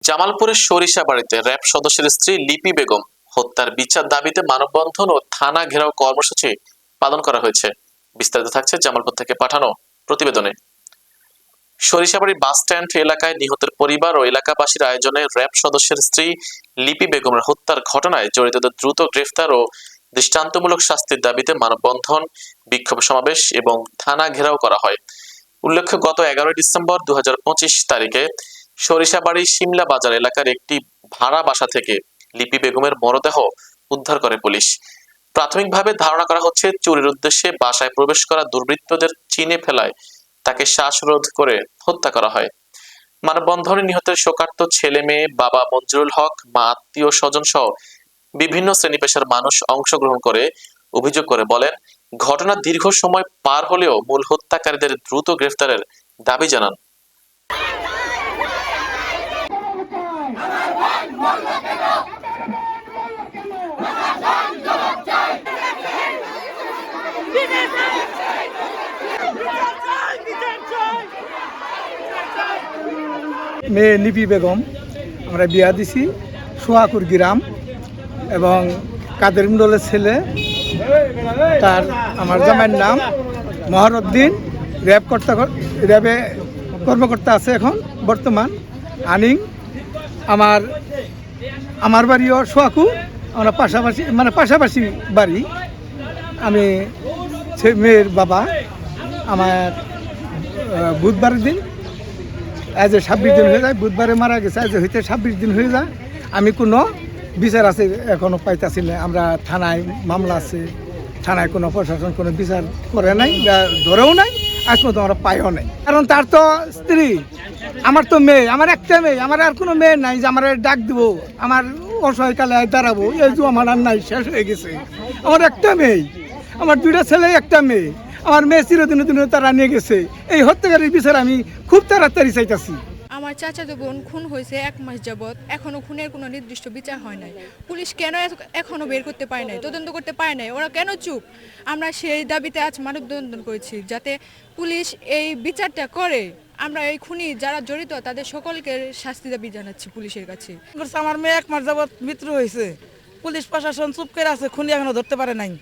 জামালপুরের সরিষাবাড়ীতে র‍্যাব সদস্যের স্ত্রী লিপি বেগম হত্যার বিচার দাবিতে মানববন্ধন ও থানা ঘেরাও কর্মসূচি পালন করা হয়েছে। বিস্তারিত থাকছে জামালপুর থেকে পাঠানো প্রতিবেদনে। সরিষাবাড়ী বাস স্ট্যান্ড এলাকায় নিহতের পরিবার ও এলাকাবাসীর আয়োজনে র‍্যাব সদস্যের স্ত্রী লিপি বেগমের হত্যার ঘটনায় জড়িতদের দ্রুত গ্রেফতার ও দৃষ্টান্তমূলক শাস্তির দাবিতে মানববন্ধন, বিক্ষোভ সমাবেশ এবং থানা ঘেরাও করা হয়। উল্লেখ্য, গত 11 ডিসেম্বর 2025 তারিখে সরিষাবাড়ী শিমলা বাজার এলাকার একটি ভাড়া বাসা থেকে লিপি বেগমের মরদেহ উদ্ধার করে পুলিশ। প্রাথমিকভাবে ধারণা করা হচ্ছে চুরির উদ্দেশ্যে বাসায় প্রবেশ করা দুর্বৃত্তদের চিনে ফেলায় তাকে শ্বাসরোধ করে হত্যা করা হয়। মানববন্ধনে নিহতের শোকার্ত ছেলে মেয়ে, বাবা মঞ্জুরুল হক, মা, আত্মীয় স্বজন সহ বিভিন্ন শ্রেণী পেশার মানুষ অংশগ্রহণ করে অভিযোগ করে বলেন, ঘটনা দীর্ঘ সময় পার হলেও মূল হত্যাকারীদের দ্রুত গ্রেফতারের দাবি জানান। মেয়ে লিপি বেগম আমরা বিয়া দিছি সোহাকুর গ্রাম এবং কাদের মন্ডলের ছেলে, তার আমার জামাইয়ের নাম মহরউদ্দিন, র্যাবে কর্মকর্তা আছে এখন বর্তমান আনিং। আমার বাড়িও সোহাকু, আমরা পাশাপাশি বাড়ি। আমি মেয়ের বাবা। আমার বুধবারের দিন আজ 26 দিন হয়ে যায়, বুধবারে মারা গেছে, আজ হইতে 26 দিন হয়ে যায়। আমি কোনো বিচার আছে এখনো পাইতাছি না। আমরা থানায় মামলা আছে, থানায় কোনো প্রশাসন কোনো বিচার করে নাই, ধরেও নাই, আজ পর্যন্ত আমরা পাইও নাই। কারণ তার তো স্ত্রী, আমার তো মেয়ে, আমার একটা মেয়ে, আমার আর কোনো মেয়ে নাই যে আমার ডাক দিব, আমার অসহায়কালে দাঁড়াবো, এই যে আমার আর নাই, শেষ হয়ে গেছে। আমার একটা মেয়ে, আমার 2টা ছেলে, একটা মেয়ে। আমার মেয়ে চিরদিন তারা নিয়ে গেছে। এই হত্যাকারীর বিচার আমি খুব তাড়াতাড়ি চাইতাছি। আমার চাচাতো বোন খুন হয়েছে 1 মাস যাবৎ, এখনো খুনের কোনো নির্দিষ্ট বিচার হয় নাই। পুলিশ কেন এখনো বের করতে পারে নাই, তদন্ত করতে পারে নাই, ওরা কেন চুপ? আমরা সেই দাবিতে আজ মানববন্ধন করেছি, যাতে পুলিশ এই বিচারটা করে। আমরা এই খুনি যারা জড়িত তাদের সকলকে শাস্তি দাবি জানাচ্ছি পুলিশের কাছে। আমার মেয়ে 1 মাস যাবৎ মৃত্যু হয়েছে, পুলিশ প্রশাসন চুপ করে আছে, খুনি এখনো ধরতে পারে নাই।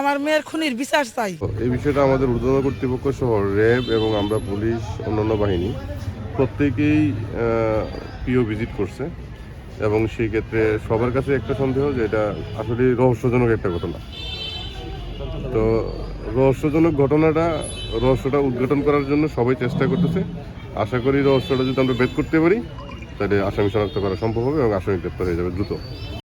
আমার মেয়ের খুনির বিচার চাই। এই বিষয়টা আমাদের ঊর্ধ্বতন কর্তৃপক্ষ সহ র্যাব এবং আমরা পুলিশ, অন্যান্য বাহিনী প্রত্যেকেই পিও ভিজিট করছে এবং সেই ক্ষেত্রে সবার কাছে একটা সন্দেহ যে এটা আসলে রহস্যজনক একটা ঘটনা। তো রহস্যটা উদ্ঘাটন করার জন্য সবাই চেষ্টা করতেছে। আশা করি রহস্যটা যদি আমরা ভেদ করতে পারি তাহলে আসামি শনাক্ত করা সম্ভব হবে এবং আসামি গ্রেপ্তার হয়ে যাবে দ্রুত।